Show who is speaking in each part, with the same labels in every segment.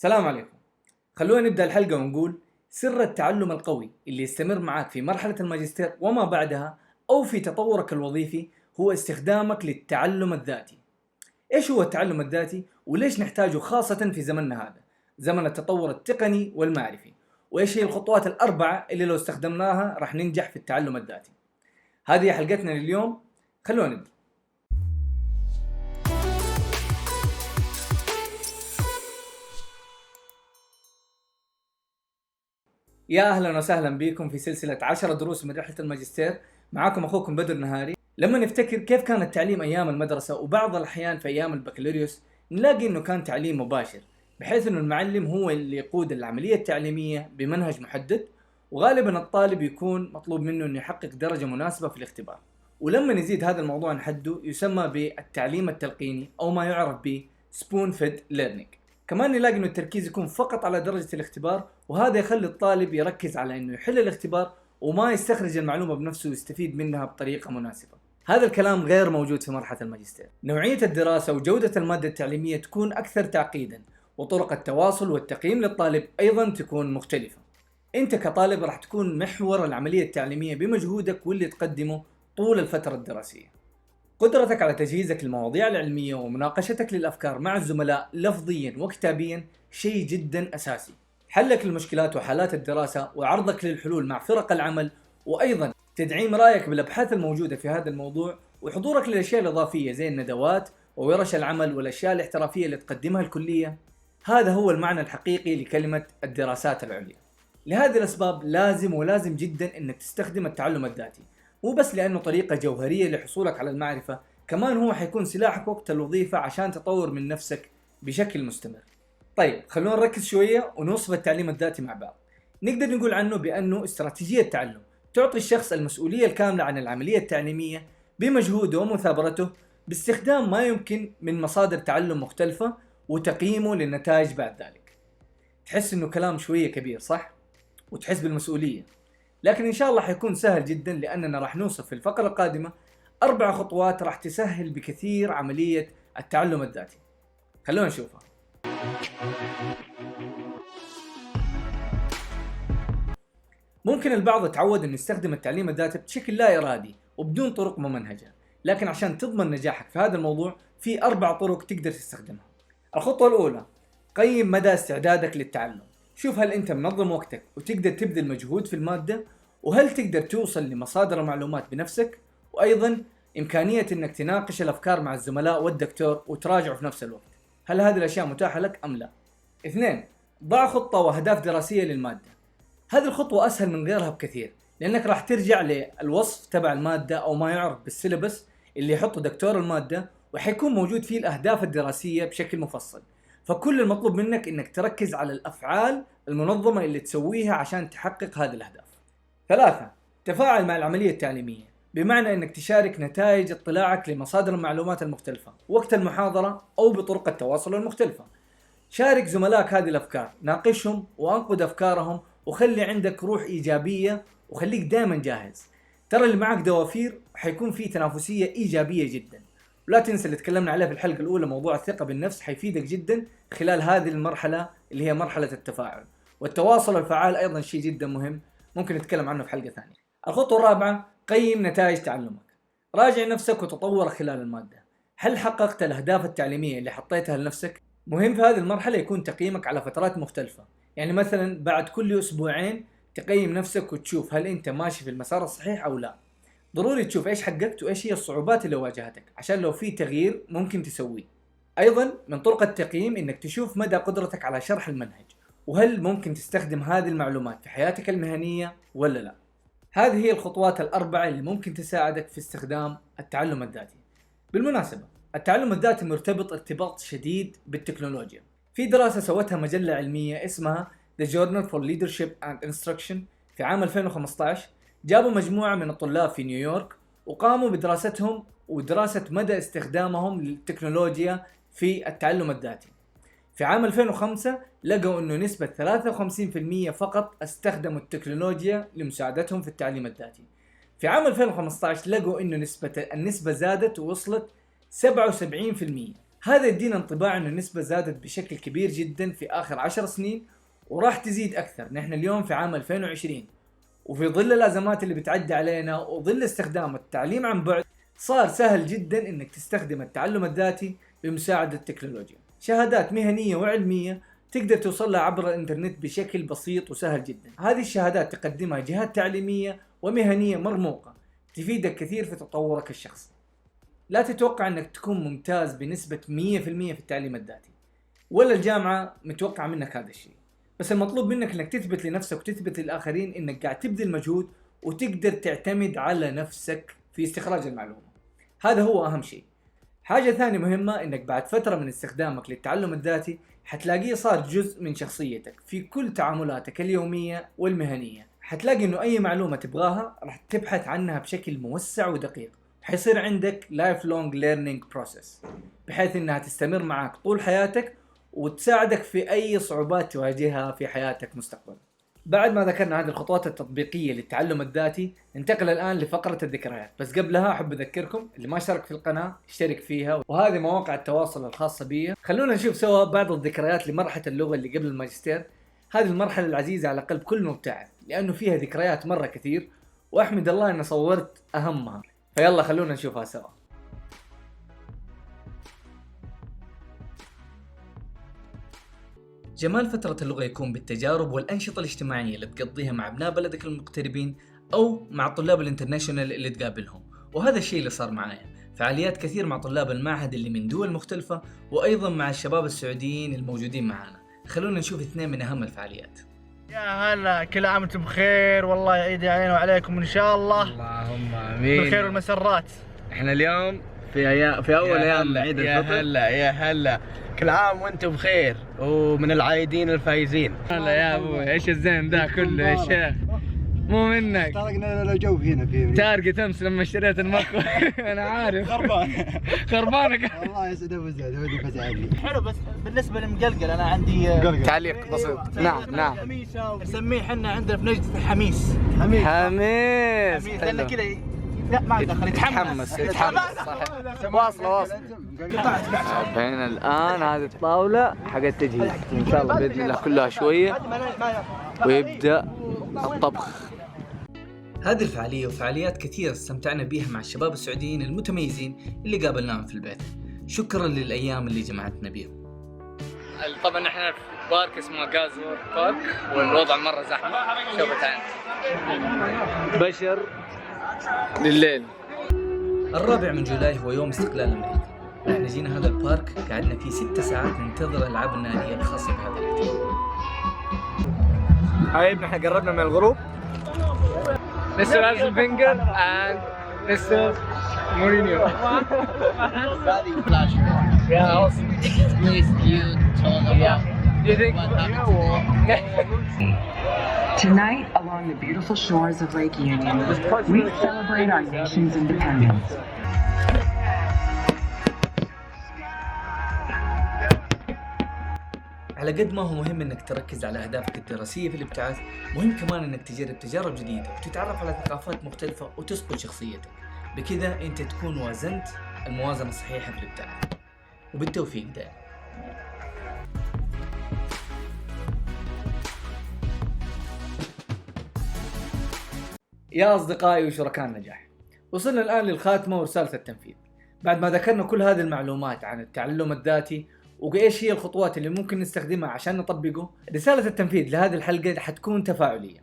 Speaker 1: السلام عليكم. خلونا نبدأ الحلقة ونقول سر التعلم القوي اللي يستمر معك في مرحلة الماجستير وما بعدها أو في تطورك الوظيفي هو استخدامك للتعلم الذاتي. إيش هو التعلم الذاتي وليش نحتاجه خاصة في زمننا هذا، زمن التطور التقني والمعرفي؟ وإيش هي الخطوات الأربعة اللي لو استخدمناها راح ننجح في التعلم الذاتي؟ هذه حلقتنا لليوم، خلونا نبدأ. يا أهلا وسهلا بكم في سلسلة 10 دروس من رحلة الماجستير. معاكم أخوكم بدر نهاري. لما نفتكر كيف كان التعليم أيام المدرسة وبعض الأحيان في أيام البكالوريوس نلاقي أنه كان تعليم مباشر، بحيث أنه المعلم هو اللي يقود العملية التعليمية بمنهج محدد، وغالبا الطالب يكون مطلوب منه أنه يحقق درجة مناسبة في الاختبار. ولما نزيد هذا الموضوع نحده يسمى بالتعليم التلقيني أو ما يعرف ب Spoon Fed Learning. كمان نلاقي انه التركيز يكون فقط على درجة الاختبار، وهذا يخلي الطالب يركز على انه يحل الاختبار وما يستخرج المعلومة بنفسه ويستفيد منها بطريقة مناسبة. هذا الكلام غير موجود في مرحلة الماجستير. نوعية الدراسة وجودة المادة التعليمية تكون أكثر تعقيدا، وطرق التواصل والتقييم للطالب أيضا تكون مختلفة. أنت كطالب راح تكون محور العملية التعليمية بمجهودك واللي تقدمه طول الفترة الدراسية. قدرتك على تجهيزك للمواضيع العلمية ومناقشتك للأفكار مع الزملاء لفظيا وكتابيا شيء جدا أساسي. حلك للمشكلات وحالات الدراسة وعرضك للحلول مع فرق العمل، وأيضا تدعيم رأيك بالأبحاث الموجودة في هذا الموضوع، وحضورك للأشياء الإضافية زي الندوات وورش العمل والأشياء الاحترافية اللي تقدمها الكلية. هذا هو المعنى الحقيقي لكلمة الدراسات العليا. لهذه الأسباب لازم جدا أنك تستخدم التعلم الذاتي، مو بس لأنه طريقة جوهرية لحصولك على المعرفة، كمان هو حيكون سلاحك وقت الوظيفة عشان تطور من نفسك بشكل مستمر. طيب خلونا نركز شوية ونوصف التعليم الذاتي مع بعض. نقدر نقول عنه بأنه استراتيجية تعلم تعطي الشخص المسؤولية الكاملة عن العملية التعليمية بمجهوده ومثابرته، باستخدام ما يمكن من مصادر تعلم مختلفة وتقييمه للنتائج بعد ذلك. تحس إنه كلام شوية كبير صح؟ وتحس بالمسؤولية، لكن إن شاء الله حيكون سهل جدا، لأننا راح نوصف في الفقرة القادمة 4 خطوات راح تسهل بكثير عملية التعلم الذاتي. خلونا نشوفها. ممكن البعض يتعود أن يستخدم التعليم الذاتي بشكل لا إرادي وبدون طرق ممنهجة، لكن عشان تضمن نجاحك في هذا الموضوع في 4 طرق تقدر تستخدمها. الخطوة الأولى، قيم مدى استعدادك للتعلم. شوف هل أنت منظم وقتك وتقدر تبذل مجهود في المادة، وهل تقدر توصل لمصادر المعلومات بنفسك، وأيضا إمكانية أنك تناقش الأفكار مع الزملاء والدكتور وتراجعه في نفس الوقت. هل هذه الأشياء متاحة لك أم لا؟ 2، ضع خطة وأهداف دراسية للمادة. هذه الخطوة أسهل من غيرها بكثير، لأنك راح ترجع للوصف تبع المادة أو ما يعرف بالسيلبس اللي يحطه دكتور المادة، وحيكون موجود فيه الأهداف الدراسية بشكل مفصل. فكل المطلوب منك إنك تركز على الأفعال المنظمة اللي تسويها عشان تحقق هذه الأهداف. 3، تفاعل مع العملية التعليمية، بمعنى إنك تشارك نتائج اطلاعك لمصادر المعلومات المختلفة وقت المحاضرة أو بطرق التواصل المختلفة. شارك زملائك هذه الأفكار، ناقشهم وأنقد أفكارهم، وخلي عندك روح إيجابية وخليك دائما جاهز. ترى اللي معك دوافير، حيكون في تنافسية إيجابية جدا. ولا تنسى اللي تكلمنا عليه في الحلقة الأولى، موضوع الثقة بالنفس حيفيدك جدا خلال هذه المرحلة اللي هي مرحلة التفاعل. والتواصل الفعال أيضا شيء جدا مهم، ممكن نتكلم عنه في حلقة ثانية. الخطوة الرابعة، قيم نتائج تعلمك. راجع نفسك وتطورك خلال المادة. هل حققت الأهداف التعليمية اللي حطيتها لنفسك؟ مهم في هذه المرحلة يكون تقييمك على فترات مختلفة، يعني مثلا بعد كل أسبوعين تقيم نفسك وتشوف هل أنت ماشي في المسار الصحيح أو لا. ضروري تشوف إيش حققت وإيش هي الصعوبات اللي واجهتك عشان لو في تغيير ممكن تسويه. أيضا من طرق التقييم إنك تشوف مدى قدرتك على شرح المنهج، وهل ممكن تستخدم هذه المعلومات في حياتك المهنية ولا لا. هذه هي الخطوات ال4 اللي ممكن تساعدك في استخدام التعلم الذاتي. بالمناسبة التعلم الذاتي مرتبط ارتباط شديد بالتكنولوجيا. في دراسة سوتها مجلة علمية اسمها The Journal for Leadership and Instruction في عام 2015. جابوا مجموعة من الطلاب في نيويورك وقاموا بدراستهم ودراسة مدى استخدامهم للتكنولوجيا في التعلم الذاتي. في عام 2005 لقوا أنه نسبة 53% فقط استخدموا التكنولوجيا لمساعدتهم في التعليم الذاتي. في عام 2015 لقوا أنه النسبة زادت ووصلت 77%. هذا يدينا انطباع أن النسبة زادت بشكل كبير جدا في آخر 10 سنين، وراح تزيد أكثر. نحن اليوم في عام 2020، وفي ظل الأزمات اللي بتعدي علينا وظل استخدام التعليم عن بعد، صار سهل جدا انك تستخدم التعلم الذاتي بمساعدة التكنولوجيا. شهادات مهنية وعلمية تقدر توصل لها عبر الانترنت بشكل بسيط وسهل جدا. هذه الشهادات تقدمها جهات تعليمية ومهنية مرموقة تفيدك كثير في تطورك الشخصي. لا تتوقع انك تكون ممتاز بنسبة 100% في التعليم الذاتي، ولا الجامعة متوقع منك هذا الشيء، بس المطلوب منك انك تثبت لنفسك وتثبت للآخرين انك قاعد تبذل مجهود وتقدر تعتمد على نفسك في استخراج المعلومة. هذا هو أهم شيء. حاجة ثانية مهمة، إنك بعد فترة من استخدامك للتعلم الذاتي حتلاقيه صار جزء من شخصيتك في كل تعاملاتك اليومية والمهنية. حتلاقي إنه أي معلومة تبغاها راح تبحث عنها بشكل موسع ودقيق، حيصير عندك lifelong learning process بحيث إنها تستمر معك طول حياتك وتساعدك في أي صعوبات تواجهها في حياتك مستقبلا. بعد ما ذكرنا هذه الخطوات التطبيقية للتعلم الذاتي، ننتقل الآن لفقرة الذكريات. بس قبلها أحب أذكركم اللي ما اشترك في القناة اشترك فيها، وهذه مواقع التواصل الخاصة بي. خلونا نشوف سوا بعض الذكريات لمرحلة اللغة اللي قبل الماجستير. هذه المرحلة العزيزة على قلب كل مبتعث لأنه فيها ذكريات مرة كثير، وأحمد الله أني صورت أهمها. فيلا خلونا نشوفها سوا. جمال فترة اللغة يكون بالتجارب والأنشطة الاجتماعية اللي تقضيها مع أبناء بلدك المغتربين أو مع الطلاب الانترناشونال اللي تقابلهم، وهذا الشيء اللي صار معايا. فعاليات كثير مع طلاب المعهد اللي من دول مختلفة، وأيضا مع الشباب السعوديين الموجودين معانا. خلونا نشوف اثنين من أهم الفعاليات.
Speaker 2: يا هلا، كل عام وانتم بخير، والله يعيد علينا وعليكم إن شاء الله.
Speaker 3: اللهم آمين.
Speaker 2: بالخير والمسرات.
Speaker 3: احنا اليوم في أول أيام عيد الفطر.
Speaker 2: يا هلا، كل عام وانتم بخير ومن العايدين الفايزين.
Speaker 3: هلا يا أبوي، إيش الزين ذا كله يا شيخ؟ مو منك.
Speaker 4: طرقنا لنا جو هنا في
Speaker 3: تارقت أمس لما اشتريت المكوى. أنا عارف. خربانك.
Speaker 4: والله يسعد أبو زيد، ودي فزعلي.
Speaker 2: حلو، بس بالنسبة للمقلقل أنا عندي
Speaker 3: تعليق بسيط. نعم.
Speaker 2: نسميه حنا عندنا في نجد حميس.
Speaker 3: حميس.
Speaker 2: لأنه كذا لا ما يدخل، يتحمس.
Speaker 3: صحيح. واصلة. هنا الآن هذه الطاولة حق التجهيز، إن شاء الله بإذن الله كلها شوية ويبدأ الطبخ.
Speaker 1: هذه الفعالية وفعاليات كثيرة استمتعنا بيها مع الشباب السعوديين المتميزين اللي قابلناهم في البيت. شكرا للأيام اللي جمعتنا بيهم.
Speaker 3: طبعا احنا في بارك اسمه غازور بارك، والوضع مرة زحمة. شوفت عين بشر لليل.
Speaker 1: 4 من جولاي هو يوم استقلال أمريكا. احنا جينا هذا البارك، قعدنا فيه 6 ساعات ننتظر الألعاب النارية الخاصة بهذا الاحتفال.
Speaker 3: حبايبنا احنا قربنا من الغروب. مستر أرسن فينجر and مستر مورينيو. Yeah, awesome.
Speaker 5: Please, you told them.
Speaker 3: Yeah. Do you think?
Speaker 6: Tonight, along the beautiful shores of Lake Union, we celebrate our nation's independence.
Speaker 1: على قد ما هو مهم انك تركز على اهدافك الدراسية في الابتعاث، مهم كمان انك تجرب تجارب جديدة وتتعرف على ثقافات مختلفة وتسقل شخصيتك. بكذا انت تكون وازنت الموازنة الصحيحة في الابتعاث. وبالتوفيق دائما. يا أصدقائي وشركاء النجاح، وصلنا الآن للخاتمة ورسالة التنفيذ. بعد ما ذكرنا كل هذه المعلومات عن التعلم الذاتي وإيش هي الخطوات اللي ممكن نستخدمها عشان نطبقه، رسالة التنفيذ لهذه الحلقة حتكون تفاعلية.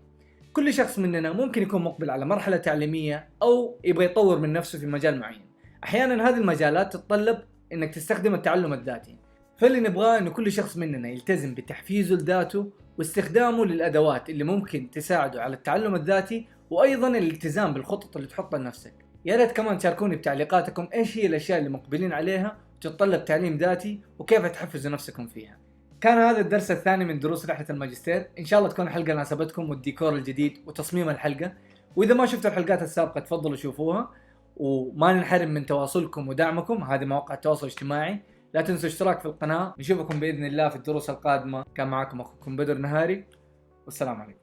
Speaker 1: كل شخص مننا ممكن يكون مقبل على مرحلة تعليمية أو يبغى يطور من نفسه في مجال معين. أحيانا هذه المجالات تتطلب إنك تستخدم التعلم الذاتي، فاللي نبغاه إنه كل شخص مننا يلتزم بتحفيزه لذاته واستخدامه للأدوات اللي ممكن تساعده على التعلم الذاتي، وأيضا الالتزام بالخطط اللي تحطها لنفسك. يا ريت كمان تشاركوني بتعليقاتكم إيش هي الأشياء اللي مقبلين عليها وتتطلب تعليم ذاتي وكيف تحفزوا نفسكم فيها. كان هذا الدرس الثاني من دروس رحلة الماجستير. إن شاء الله تكون الحلقة ناسبتكم والديكور الجديد وتصميم الحلقة. وإذا ما شفتوا الحلقات السابقة تفضلوا شوفوها، وما ننحرم من تواصلكم ودعمكم. هذه مواقع التواصل الاجتماعي. لا تنسوا اشتراك في القناة. نشوفكم بإذن الله في الدروس القادمة. كان معكم أخوكم بدر نهاري، والسلام عليكم.